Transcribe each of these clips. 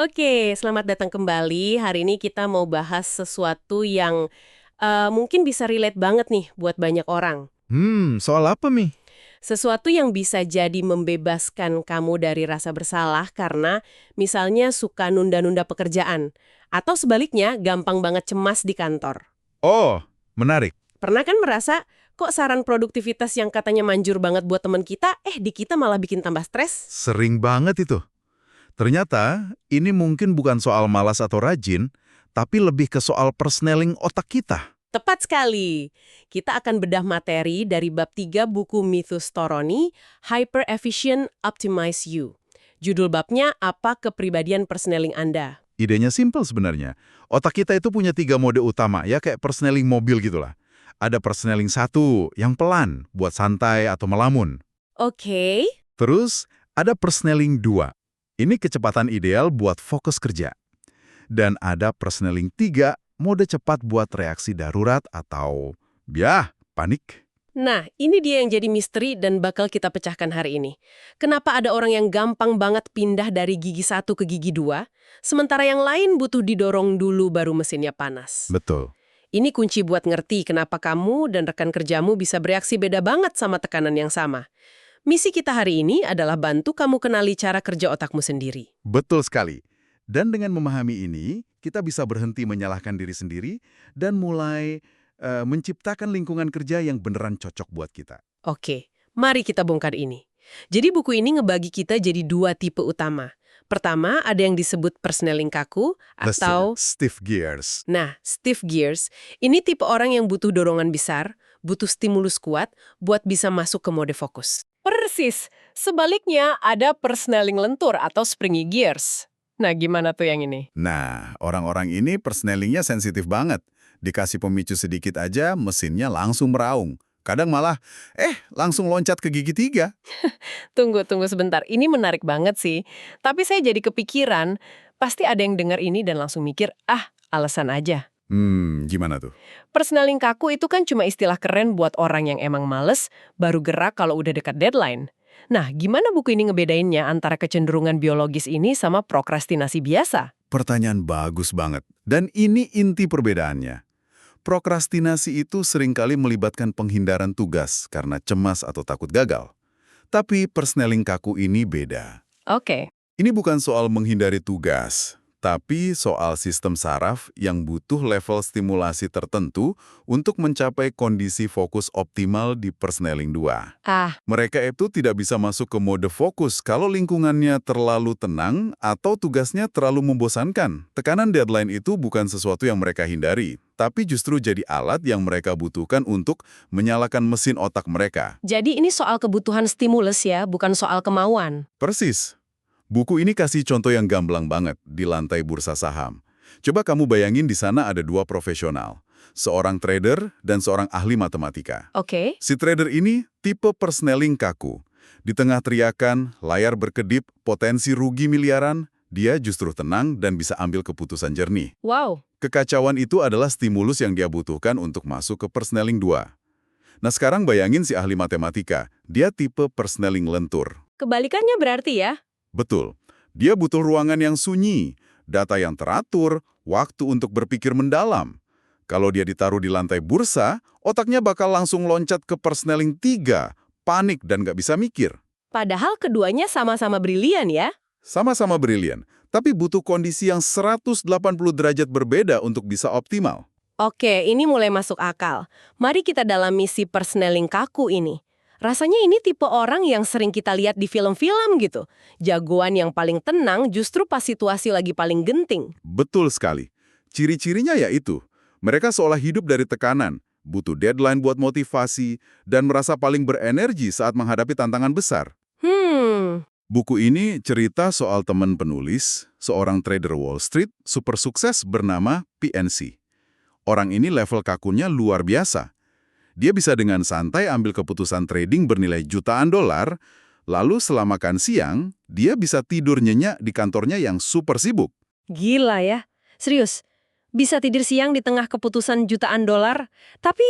Oke, selamat datang kembali. Hari ini kita mau bahas sesuatu yang mungkin bisa relate banget nih buat banyak orang. Soal apa, Mi? Sesuatu yang bisa jadi membebaskan kamu dari rasa bersalah karena misalnya suka nunda-nunda pekerjaan. Atau sebaliknya, gampang banget cemas di kantor. Oh, menarik. Pernah kan merasa, kok saran produktivitas yang katanya manjur banget buat teman kita, di kita malah bikin tambah stres? Sering banget itu. Ternyata, ini mungkin bukan soal malas atau rajin, tapi lebih ke soal persneling otak kita. Tepat sekali. Kita akan bedah materi dari bab 3 buku Mythus Toroni, Hyper Efficient Optimize You. Judul babnya apa kepribadian persneling Anda? Idenya simpel sebenarnya. Otak kita itu punya 3 mode utama, ya kayak persneling mobil gitulah. Ada persneling 1 yang pelan, buat santai atau melamun. Oke. Terus, ada persneling 2. Ini kecepatan ideal buat fokus kerja. Dan ada persneling 3, mode cepat buat reaksi darurat atau, panik. Nah, ini dia yang jadi misteri dan bakal kita pecahkan hari ini. Kenapa ada orang yang gampang banget pindah dari gigi 1 ke gigi 2, sementara yang lain butuh didorong dulu baru mesinnya panas? Betul. Ini kunci buat ngerti kenapa kamu dan rekan kerjamu bisa bereaksi beda banget sama tekanan yang sama. Misi kita hari ini adalah bantu kamu kenali cara kerja otakmu sendiri. Betul sekali. Dan dengan memahami ini, kita bisa berhenti menyalahkan diri sendiri dan mulai menciptakan lingkungan kerja yang beneran cocok buat kita. Oke, mari kita bongkar ini. Jadi buku ini ngebagi kita jadi 2 tipe utama. Pertama, ada yang disebut persneling kaku atau, Stiff gears. nah, stiff gears. Ini tipe orang yang butuh dorongan besar, butuh stimulus kuat buat bisa masuk ke mode fokus. Persis. Sebaliknya, ada persneling lentur atau springy gears. Nah, gimana tuh yang ini? Nah, orang-orang ini persnelingnya sensitif banget. Dikasih pemicu sedikit aja, mesinnya langsung meraung. Kadang malah, langsung loncat ke gigi 3. Tunggu sebentar. Ini menarik banget sih. Tapi saya jadi kepikiran, pasti ada yang dengar ini dan langsung mikir, alasan aja. Gimana tuh? Persneling kaku itu kan cuma istilah keren buat orang yang emang males, baru gerak kalau udah dekat deadline. Nah, gimana buku ini ngebedainnya antara kecenderungan biologis ini sama prokrastinasi biasa? Pertanyaan bagus banget. Dan ini inti perbedaannya. Prokrastinasi itu seringkali melibatkan penghindaran tugas karena cemas atau takut gagal. Tapi persneling kaku ini beda. Oke. Ini bukan soal menghindari tugas, tapi soal sistem saraf yang butuh level stimulasi tertentu untuk mencapai kondisi fokus optimal di persneling 2. Mereka itu tidak bisa masuk ke mode fokus kalau lingkungannya terlalu tenang atau tugasnya terlalu membosankan. Tekanan deadline itu bukan sesuatu yang mereka hindari, tapi justru jadi alat yang mereka butuhkan untuk menyalakan mesin otak mereka. Jadi ini soal kebutuhan stimulus ya, bukan soal kemauan. Persis. Buku ini kasih contoh yang gamblang banget di lantai bursa saham. Coba kamu bayangin di sana ada 2 profesional, seorang trader dan seorang ahli matematika. Oke. Si trader ini tipe persneling kaku. Di tengah teriakan, layar berkedip, potensi rugi miliaran, dia justru tenang dan bisa ambil keputusan jernih. Wow. Kekacauan itu adalah stimulus yang dia butuhkan untuk masuk ke persneling 2. Nah sekarang bayangin si ahli matematika, dia tipe persneling lentur. Kebalikannya berarti ya? Betul. Dia butuh ruangan yang sunyi, data yang teratur, waktu untuk berpikir mendalam. Kalau dia ditaruh di lantai bursa, otaknya bakal langsung loncat ke persneling 3, panik dan nggak bisa mikir. Padahal keduanya sama-sama brilian ya? Sama-sama brilian, tapi butuh kondisi yang 180 derajat berbeda untuk bisa optimal. Oke, ini mulai masuk akal. Mari kita dalami si persneling kaku ini. Rasanya ini tipe orang yang sering kita lihat di film-film gitu. Jagoan yang paling tenang justru pas situasi lagi paling genting. Betul sekali. Ciri-cirinya yaitu, mereka seolah hidup dari tekanan, butuh deadline buat motivasi, dan merasa paling berenergi saat menghadapi tantangan besar. Buku ini cerita soal teman penulis, seorang trader Wall Street, super sukses bernama PNC. Orang ini level kakunya luar biasa. Dia bisa dengan santai ambil keputusan trading bernilai jutaan dolar, lalu selama makan siang, dia bisa tidur nyenyak di kantornya yang super sibuk. Gila ya. Serius, bisa tidur siang di tengah keputusan jutaan dolar, tapi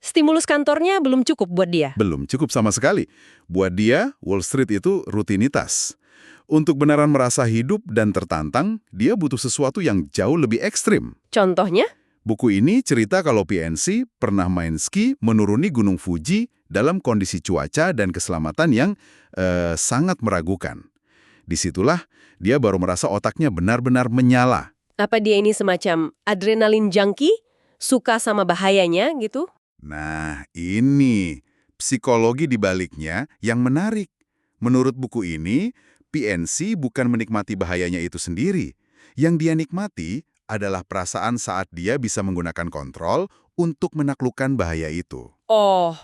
stimulus kantornya belum cukup buat dia. Belum cukup sama sekali. Buat dia, Wall Street itu rutinitas. Untuk beneran merasa hidup dan tertantang, dia butuh sesuatu yang jauh lebih ekstrim. Contohnya? Buku ini cerita kalau PNC pernah main ski menuruni Gunung Fuji dalam kondisi cuaca dan keselamatan yang sangat meragukan. Disitulah dia baru merasa otaknya benar-benar menyala. Apa dia ini semacam adrenalin junkie? Suka sama bahayanya gitu? Nah, ini psikologi di baliknya yang menarik. Menurut buku ini, PNC bukan menikmati bahayanya itu sendiri. Yang dia nikmati adalah perasaan saat dia bisa menggunakan kontrol untuk menaklukkan bahaya itu. Oh,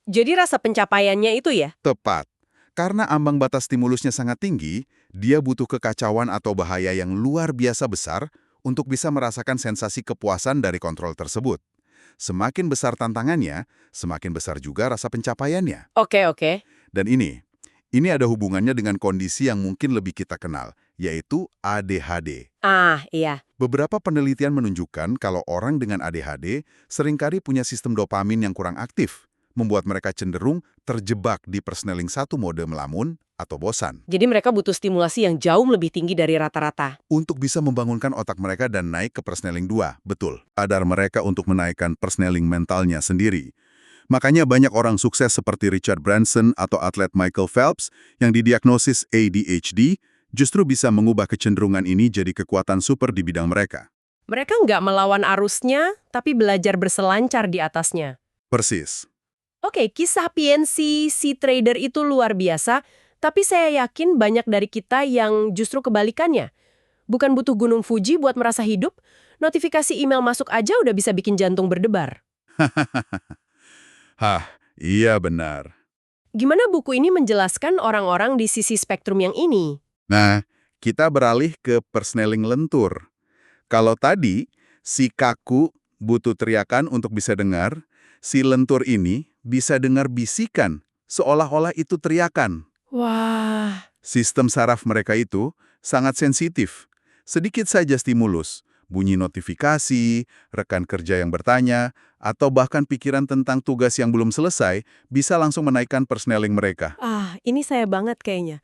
jadi rasa pencapaiannya itu ya? Tepat. Karena ambang batas stimulusnya sangat tinggi, dia butuh kekacauan atau bahaya yang luar biasa besar untuk bisa merasakan sensasi kepuasan dari kontrol tersebut. Semakin besar tantangannya, semakin besar juga rasa pencapaiannya. Oke. Dan ini ada hubungannya dengan kondisi yang mungkin lebih kita kenal, yaitu ADHD. Ah, iya. Beberapa penelitian menunjukkan kalau orang dengan ADHD seringkali punya sistem dopamin yang kurang aktif, membuat mereka cenderung terjebak di persneling satu mode melamun atau bosan. Jadi mereka butuh stimulasi yang jauh lebih tinggi dari rata-rata. Untuk bisa membangunkan otak mereka dan naik ke persneling 2, betul. Sadar mereka untuk menaikkan persneling mentalnya sendiri. Makanya banyak orang sukses seperti Richard Branson atau atlet Michael Phelps yang didiagnosis ADHD justru bisa mengubah kecenderungan ini jadi kekuatan super di bidang mereka. Mereka nggak melawan arusnya, tapi belajar berselancar di atasnya. Persis. Oke, kisah PNC si trader itu luar biasa, tapi saya yakin banyak dari kita yang justru kebalikannya. Bukan butuh Gunung Fuji buat merasa hidup, notifikasi email masuk aja udah bisa bikin jantung berdebar. Hah, iya benar. Gimana buku ini menjelaskan orang-orang di sisi spektrum yang ini? Nah, kita beralih ke persneling lentur. Kalau tadi, si kaku butuh teriakan untuk bisa dengar, si lentur ini bisa dengar bisikan, seolah-olah itu teriakan. Wah, Sistem saraf mereka itu sangat sensitif. Sedikit saja stimulus, bunyi notifikasi, rekan kerja yang bertanya, atau bahkan pikiran tentang tugas yang belum selesai, bisa langsung menaikkan persneling mereka. ini saya banget kayaknya.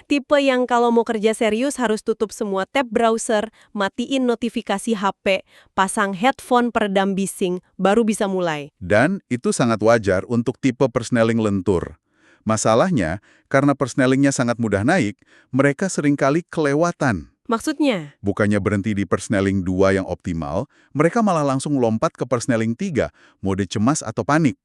Tipe yang kalau mau kerja serius harus tutup semua tab browser, matiin notifikasi HP, pasang headphone peredam bising, baru bisa mulai. Dan itu sangat wajar untuk tipe persneling lentur. Masalahnya, karena persnelingnya sangat mudah naik, mereka seringkali kelewatan. Maksudnya? Bukannya berhenti di persneling 2 yang optimal, mereka malah langsung lompat ke persneling 3, mode cemas atau panik.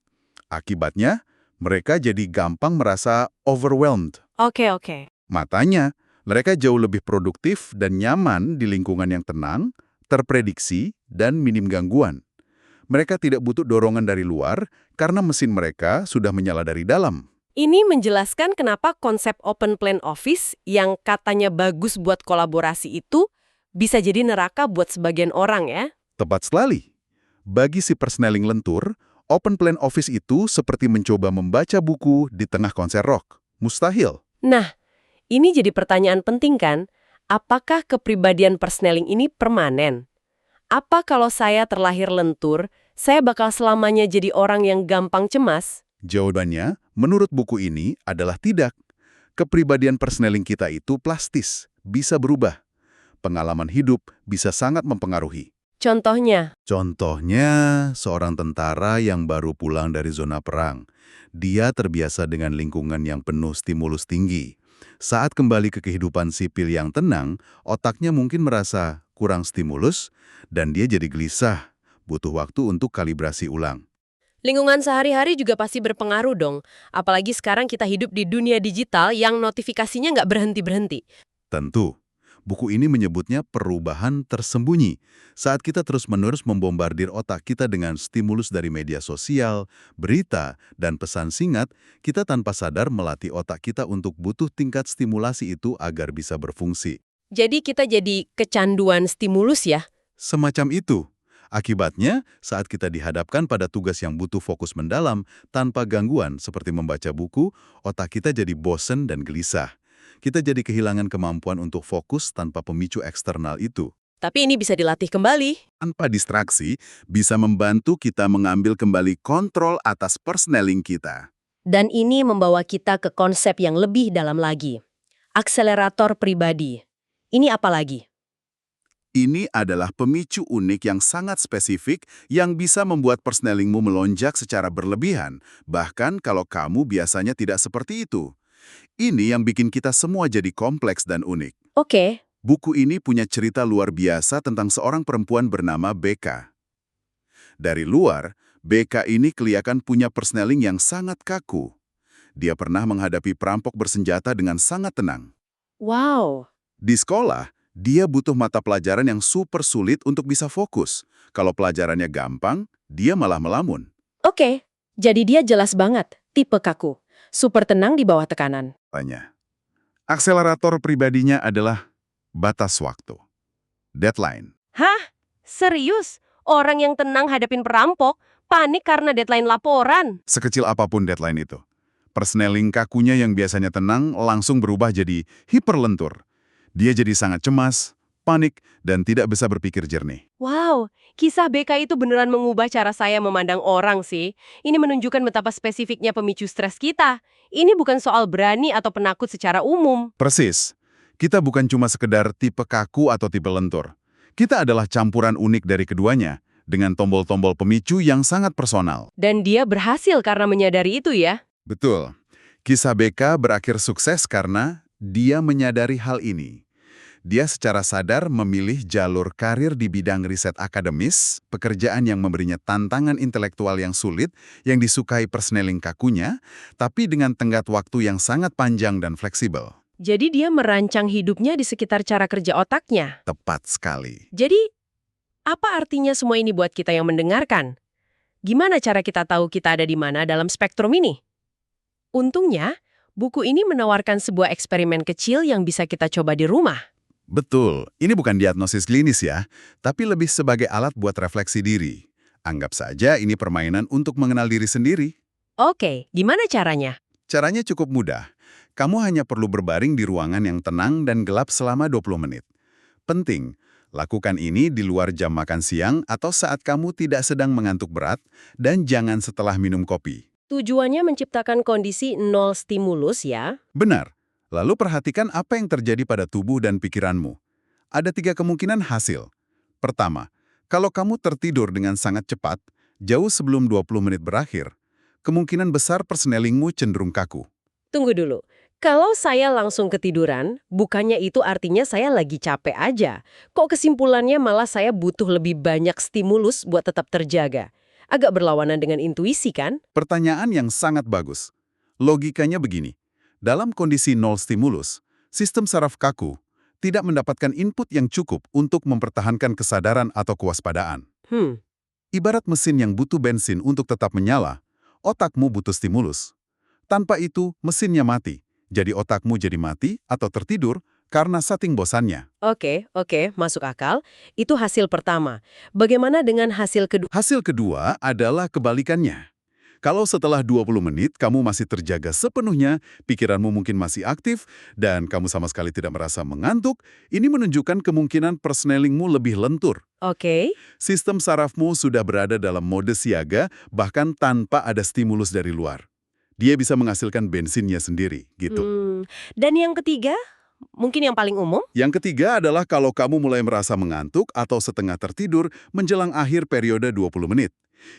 Akibatnya, mereka jadi gampang merasa overwhelmed. Oke. Matanya, mereka jauh lebih produktif dan nyaman di lingkungan yang tenang, terprediksi, dan minim gangguan. Mereka tidak butuh dorongan dari luar karena mesin mereka sudah menyala dari dalam. Ini menjelaskan kenapa konsep open plan office yang katanya bagus buat kolaborasi itu bisa jadi neraka buat sebagian orang ya. Tepat sekali. Bagi si persneling lentur, open plan office itu seperti mencoba membaca buku di tengah konser rock. Mustahil. Nah, ini jadi pertanyaan penting kan? Apakah kepribadian persneling ini permanen? Apa kalau saya terlahir lentur, saya bakal selamanya jadi orang yang gampang cemas? Jawabannya, menurut buku ini, adalah tidak. Kepribadian persneling kita itu plastis, bisa berubah. Pengalaman hidup bisa sangat mempengaruhi. Contohnya? Contohnya, seorang tentara yang baru pulang dari zona perang. Dia terbiasa dengan lingkungan yang penuh stimulus tinggi. Saat kembali ke kehidupan sipil yang tenang, otaknya mungkin merasa kurang stimulus, dan dia jadi gelisah, butuh waktu untuk kalibrasi ulang. Lingkungan sehari-hari juga pasti berpengaruh dong. Apalagi sekarang kita hidup di dunia digital yang notifikasinya nggak berhenti-berhenti. Tentu, buku ini menyebutnya perubahan tersembunyi. Saat kita terus-menerus membombardir otak kita dengan stimulus dari media sosial, berita, dan pesan singkat, kita tanpa sadar melatih otak kita untuk butuh tingkat stimulasi itu agar bisa berfungsi. Jadi kita jadi kecanduan stimulus ya? Semacam itu. Akibatnya, saat kita dihadapkan pada tugas yang butuh fokus mendalam tanpa gangguan seperti membaca buku, otak kita jadi bosen dan gelisah. Kita jadi kehilangan kemampuan untuk fokus tanpa pemicu eksternal itu. Tapi ini bisa dilatih kembali. Tanpa distraksi, bisa membantu kita mengambil kembali kontrol atas persneling kita. Dan ini membawa kita ke konsep yang lebih dalam lagi. Akselerator pribadi. Ini apa lagi? Ini adalah pemicu unik yang sangat spesifik yang bisa membuat persnelingmu melonjak secara berlebihan, bahkan kalau kamu biasanya tidak seperti itu. Ini yang bikin kita semua jadi kompleks dan unik. Oke. Buku ini punya cerita luar biasa tentang seorang perempuan bernama Becca. Dari luar, Becca ini kelihatan punya persneling yang sangat kaku. Dia pernah menghadapi perampok bersenjata dengan sangat tenang. Wow. Di sekolah, dia butuh mata pelajaran yang super sulit untuk bisa fokus. Kalau pelajarannya gampang, dia malah melamun. Oke. Jadi dia jelas banget, tipe kaku. Super tenang di bawah tekanan. Tanya. Akselerator pribadinya adalah batas waktu. Deadline. Hah? Serius? Orang yang tenang hadapin perampok, panik karena deadline laporan. Sekecil apapun deadline itu. Persneling kakunya yang biasanya tenang langsung berubah jadi hiperlentur. Dia jadi sangat cemas, panik, dan tidak bisa berpikir jernih. Wow, kisah BK itu beneran mengubah cara saya memandang orang sih. Ini menunjukkan betapa spesifiknya pemicu stres kita. Ini bukan soal berani atau penakut secara umum. Persis. Kita bukan cuma sekedar tipe kaku atau tipe lentur. Kita adalah campuran unik dari keduanya, dengan tombol-tombol pemicu yang sangat personal. Dan dia berhasil karena menyadari itu ya. Betul. Kisah BK berakhir sukses karena dia menyadari hal ini. Dia secara sadar memilih jalur karir di bidang riset akademis, pekerjaan yang memberinya tantangan intelektual yang sulit, yang disukai persneling kakunya, tapi dengan tenggat waktu yang sangat panjang dan fleksibel. Jadi dia merancang hidupnya di sekitar cara kerja otaknya. Tepat sekali. Jadi, apa artinya semua ini buat kita yang mendengarkan? Gimana cara kita tahu kita ada di mana dalam spektrum ini? Untungnya, buku ini menawarkan sebuah eksperimen kecil yang bisa kita coba di rumah. Betul, ini bukan diagnosis klinis ya, tapi lebih sebagai alat buat refleksi diri. Anggap saja ini permainan untuk mengenal diri sendiri. Oke, gimana caranya? Caranya cukup mudah. Kamu hanya perlu berbaring di ruangan yang tenang dan gelap selama 20 menit. Penting, lakukan ini di luar jam makan siang atau saat kamu tidak sedang mengantuk berat, dan jangan setelah minum kopi. Tujuannya menciptakan kondisi nol stimulus ya. Benar. Lalu perhatikan apa yang terjadi pada tubuh dan pikiranmu. Ada 3 kemungkinan hasil. Pertama, kalau kamu tertidur dengan sangat cepat, jauh sebelum 20 menit berakhir, kemungkinan besar persnelingmu cenderung kaku. Tunggu dulu. Kalau saya langsung ketiduran, bukannya itu artinya saya lagi capek aja. Kok kesimpulannya malah saya butuh lebih banyak stimulus buat tetap terjaga? Agak berlawanan dengan intuisi kan? Pertanyaan yang sangat bagus. Logikanya begini. Dalam kondisi nol stimulus, sistem saraf kaku tidak mendapatkan input yang cukup untuk mempertahankan kesadaran atau kewaspadaan. Ibarat mesin yang butuh bensin untuk tetap menyala, otakmu butuh stimulus. Tanpa itu, mesinnya mati. Jadi otakmu jadi mati atau tertidur karena saking bosannya. Oke, masuk akal. Itu hasil pertama. Bagaimana dengan hasil kedua? Hasil kedua adalah kebalikannya. Kalau setelah 20 menit kamu masih terjaga sepenuhnya, pikiranmu mungkin masih aktif, dan kamu sama sekali tidak merasa mengantuk, ini menunjukkan kemungkinan persnelingmu lebih lentur. Oke. Sistem sarafmu sudah berada dalam mode siaga, bahkan tanpa ada stimulus dari luar. Dia bisa menghasilkan bensinnya sendiri, gitu. Dan yang ketiga? Mungkin yang paling umum? Yang ketiga adalah kalau kamu mulai merasa mengantuk atau setengah tertidur menjelang akhir periode 20 menit.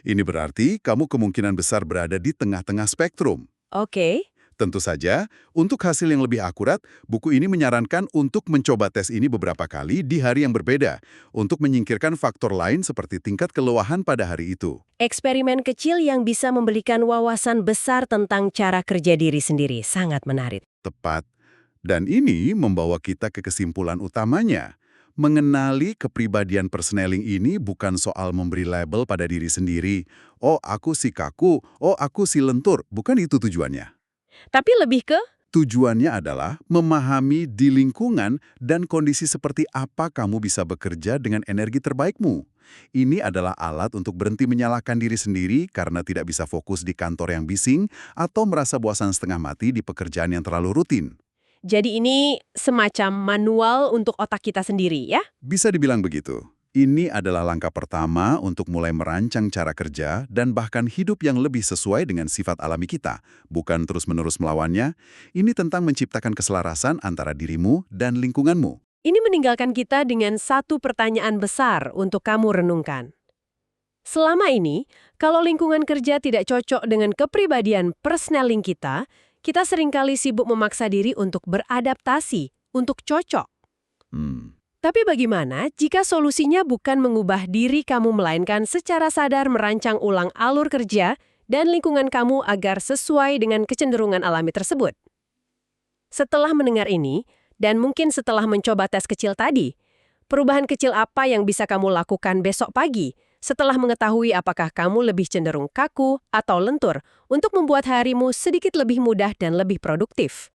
Ini berarti kamu kemungkinan besar berada di tengah-tengah spektrum. Oke. Tentu saja, untuk hasil yang lebih akurat, buku ini menyarankan untuk mencoba tes ini beberapa kali di hari yang berbeda, untuk menyingkirkan faktor lain seperti tingkat kelelahan pada hari itu. Eksperimen kecil yang bisa memberikan wawasan besar tentang cara kerja diri sendiri. Sangat menarik. Tepat. Dan ini membawa kita ke kesimpulan utamanya. Mengenali kepribadian persneling ini bukan soal memberi label pada diri sendiri. Oh, aku si kaku. Oh, aku si lentur. Bukan itu tujuannya. Tapi lebih ke? Tujuannya adalah memahami di lingkungan dan kondisi seperti apa kamu bisa bekerja dengan energi terbaikmu. Ini adalah alat untuk berhenti menyalahkan diri sendiri karena tidak bisa fokus di kantor yang bising atau merasa bosan setengah mati di pekerjaan yang terlalu rutin. Jadi ini semacam manual untuk otak kita sendiri ya? Bisa dibilang begitu. Ini adalah langkah pertama untuk mulai merancang cara kerja dan bahkan hidup yang lebih sesuai dengan sifat alami kita, bukan terus-menerus melawannya. Ini tentang menciptakan keselarasan antara dirimu dan lingkunganmu. Ini meninggalkan kita dengan satu pertanyaan besar untuk kamu renungkan. Selama ini, kalau lingkungan kerja tidak cocok dengan kepribadian personaling kita seringkali sibuk memaksa diri untuk beradaptasi, untuk cocok. Hmm. Tapi bagaimana jika solusinya bukan mengubah diri kamu melainkan secara sadar merancang ulang alur kerja dan lingkungan kamu agar sesuai dengan kecenderungan alami tersebut? Setelah mendengar ini, dan mungkin setelah mencoba tes kecil tadi, perubahan kecil apa yang bisa kamu lakukan besok pagi setelah mengetahui apakah kamu lebih cenderung kaku atau lentur untuk membuat harimu sedikit lebih mudah dan lebih produktif?